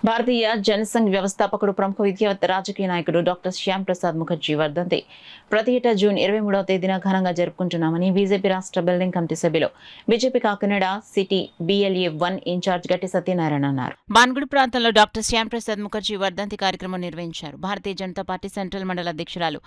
భారతీయ జనసంఘ్ వ్యవస్థాపకుడు ప్రముఖ విద్యావేత్త రాజకీయ నాయకుడు డాక్టర్ శ్యామ్ ప్రసాద్ ముఖర్జీ వర్ధంతి ప్రతి ఏటా జూన్ 23వ తేదీన ఘనంగా జరుపుకుంటున్నామని బీజేపీ రాష్ట్ర బిల్డింగ్ కమిటీ సభ్యులు BJP Kakinada city BLA-1 incharge Gatti Satyanarayana అన్నారు. బాన్గుడి ప్రాంతంలో డాక్టర్ శ్యామ్ ప్రసాద్ ముఖర్జీ వర్ధంతి కార్యక్రమం నిర్వహించారు. భారతీయ జనతా పార్టీ సెంట్రల్ మండల అధ్యక్షురాలు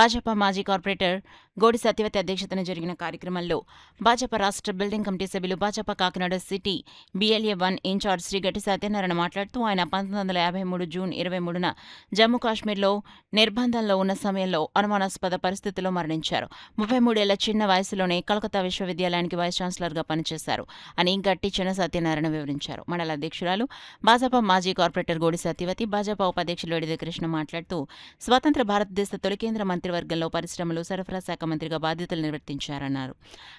భాజపా మాజీ కార్పొరేటర్ గోడి సత్యవతి అధ్యక్షతన జరిగిన కార్యక్రమంలో భాజపా రాష్ట్ర బిల్డింగ్ కమిటీ సభ్యులు Bhajapa Kakinada city BLA-1 incharge Shri Gatti Satyanarayana మాట్లాడుతూ ఆయన 1953 జూన్ 23న జమ్మూ కాశ్మీర్లో నిర్బంధంలో ఉన్న సమయంలో అనుమానాస్పద పరిస్థితుల్లో మరణించారు. 33 ఏళ్ల చిన్న వయసులోనే కలకత్తా విశ్వవిద్యాలయానికి వైస్ ఛాన్సలర్గా పనిచేశారు అని గట్టి చిన్న సత్యనారాయణ వివరించారు. మండల అధ్యక్షురాలు భాజపా మాజీ కార్పొరేటర్ గోడి సత్యవతి, భాజపా ఉపాధ్యక్షులు వేడిద కృష్ణ మాట్లాడుతూ స్వతంత్ర భారతదేశ తొలి కేంద్ర మంత్రివర్గంలో పరిశ్రమలు, సరఫరా శాఖ మంత్రిగా బాధ్యతలు నిర్వర్తించారన్నారు.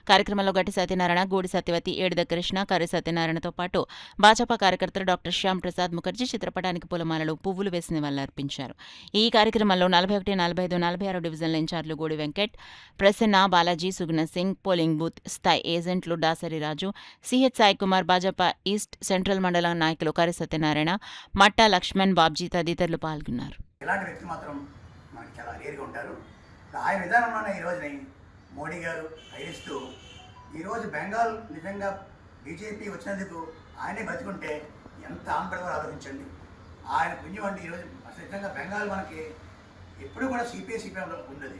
కార్యక్రమంలో గట్టి సత్యనారాయణ, గోడి సత్యవతి, ఏడిద కృష్ణ, కర్రి సత్యనారాయణతో పాటు భాజపా కార్యకర్తలు డాక్టర్ శ్యామ్ ప్రసాద్ ముఖర్జీ చిత్రపటానికి పూలమాలలు, పువ్వులు వేసి నివాళులర్పించారు. ఈ కార్యక్రమంలో 41, 45, 46 డివిజన్ల ఇన్ఛార్జీలు గోడి వెంకట్, ప్రసన్న, బాలాజీ, సుగుణ సింగ్, పోలింగ్ బూత్ స్థాయి ఏజెంట్లు Dasari Raju, CH Sai Kumar, Bhajapa east central మండల నాయకులు కర్రి సత్యనారాయణ, మట్టా లక్ష్మణ్, బాబ్జీ తదితరులు పాల్గొన్నారు. ఇలాంటి వ్యక్తి మాత్రం మనకి చాలా రేరుగా ఉంటారు. ఆయన విధానంలోనే ఈరోజుని మోడీ గారు హైరిస్తూ ఈరోజు బెంగాల్ నిజంగా బీజేపీ వచ్చినందుకు ఆయనే బతుకుంటే ఎంత ఆంబడిగా ఆలోచించండి. ఆయన పుణ్యం అంటే ఈరోజు అసలు నిజంగా బెంగాల్ మనకి ఎప్పుడు కూడా CPI-CPM ఉన్నది.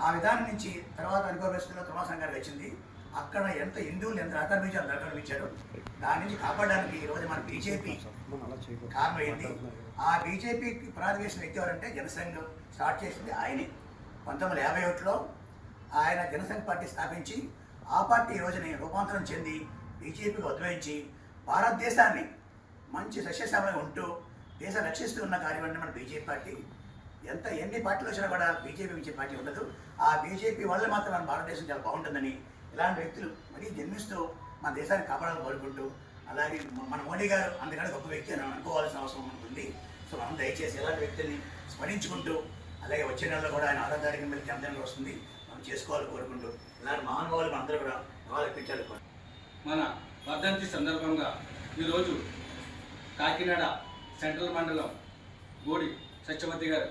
ఆ విధానం నుంచి తర్వాత అనుకూల పరిస్థితుల్లో తుమాసం గారికి వచ్చింది. అక్కడ ఎంత హిందువులు ఎంత ఆక్రమించారు ఆక్రమించారు. దాని నుంచి కాపాడడానికి ఈరోజు మన బీజేపీ కారణమైంది. ఆ బీజేపీకి పునాది వేసిన వ్యక్తి ఎవరంటే జనసంఘ్ స్టార్ట్ చేసింది ఆయనే. 1951లో ఆయన జనసంఘ్ పార్టీ స్థాపించి ఆ పార్టీ ఈ రోజుని రూపాంతరం చెంది బీజేపీకి ఉద్భవించి భారతదేశాన్ని మంచి సస్యశ్యామలంగా ఉంటూ దేశాన్ని రక్షిస్తూ ఉన్న కార్యక్రమం మన బీజేపీ పార్టీ. ఎన్ని పార్టీలు వచ్చినా కూడా బీజేపీ పార్టీ ఉండదు. ఆ బీజేపీ వల్ల మాత్రం మన భారతదేశం చాలా బాగుంటుందని ఇలాంటి వ్యక్తులు మరీ జన్మిస్తూ మన దేశాన్ని కాపాడాలని కోరుకుంటూ, అలాగే మన మోడీ గారు అందుకని గొప్ప వ్యక్తి అని అనుకోవాల్సిన అవసరం మనకు ఉంది. సో మనం దయచేసి ఇలాంటి వ్యక్తుల్ని స్మరించుకుంటూ, అలాగే వచ్చే నెలలో కూడా ఆయన 6వ తారీఖున మళ్ళీ జన్మదినం వస్తుంది, మనం చేసుకోవాలని కోరుకుంటూ ఇలాంటి మహానుభావులు మనందరూ కూడా నివాళులర్పించాలి. మన వర్ధంతి సందర్భంగా ఈరోజు కాకినాడ సెంట్రల్ మండలం గోడి సత్యవతి గారు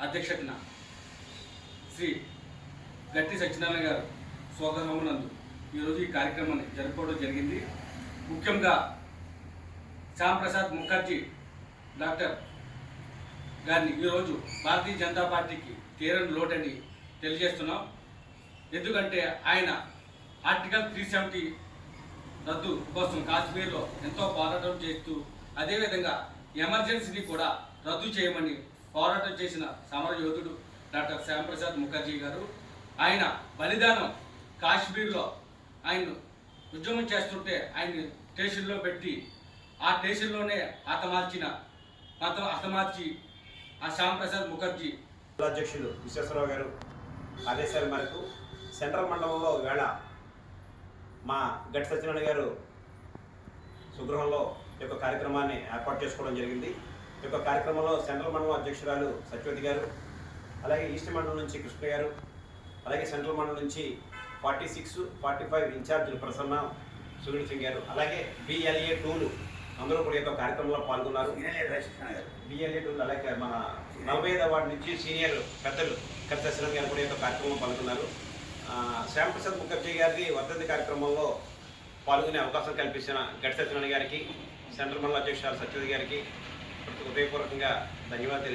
అధ్యక్షతన శ్రీ గట్టి సత్యనారాయణ గారు స్వగృహమునందు ఈరోజు ఈ కార్యక్రమాన్ని జరుపుకోవడం జరిగింది. ముఖ్యంగా శ్యామ్ ప్రసాద్ ముఖర్జీ డాక్టర్ గారిని ఈరోజు భారతీయ జనతా పార్టీకి తీరని లోటని తెలియజేస్తున్నాం. ఎందుకంటే ఆయన ఆర్టికల్ 370 రద్దు కోసం కాశ్మీర్లో ఎంతో పోరాటం చేస్తూ, అదేవిధంగా ఎమర్జెన్సీని కూడా రద్దు చేయమని పోరాటం చేసిన సమరయోధుడు డాక్టర్ శ్యామ్ ప్రసాద్ ముఖర్జీ గారు. ఆయన బలిదానం కాశ్మీర్లో ఆయన ఉద్యమం చేస్తుంటే ఆయన్ని స్టేషన్లో పెట్టి ఆ స్టేషన్లోనే హతమార్చి ఆ శ్యామ్ ప్రసాద్ ముఖర్జీ అధ్యక్షులు విశ్వేశ్వరరావు గారు ఆదేశాల మేరకు సెంట్రల్ మండలంలో వేళ మా గట్టి సత్యనారాయణ గారు సుగృహంలో ఈ యొక్క కార్యక్రమాన్ని ఏర్పాటు చేసుకోవడం జరిగింది. ఈ యొక్క కార్యక్రమంలో సెంట్రల్ మండలం అధ్యక్షురాలు సత్యవతి గారు, అలాగే ఈస్ట్ మండలం నుంచి కృష్ణ గారు, అలాగే సెంట్రల్ మండలం నుంచి 46, 45 ఇన్ఛార్జీలు ప్రసన్న, సుగుణ సింగ్ గారు, అలాగే BLA-2 అందరూ కూడా ఈ యొక్క కార్యక్రమంలో పాల్గొన్నారు. BLA-2 అలాగే మన 45వ వార్డు నుంచి సీనియర్ పెద్దలు కర్రి సత్యనారాయణ గారు కూడా ఈ యొక్క కార్యక్రమంలో పాల్గొన్నారు. శ్యామ్ ప్రసాద్ ముఖర్జీ గారి వర్ధంతి కార్యక్రమంలో పాల్గొనే అవకాశం కల్పించిన గట్టి సత్యనారాయణ గారికి, సెంట్రల్ మండల అధ్యక్షురాలు సత్యవతి గారికి హృదయపూర్వకంగా ధన్యవాదాలు తెలియజేస్తున్నాను.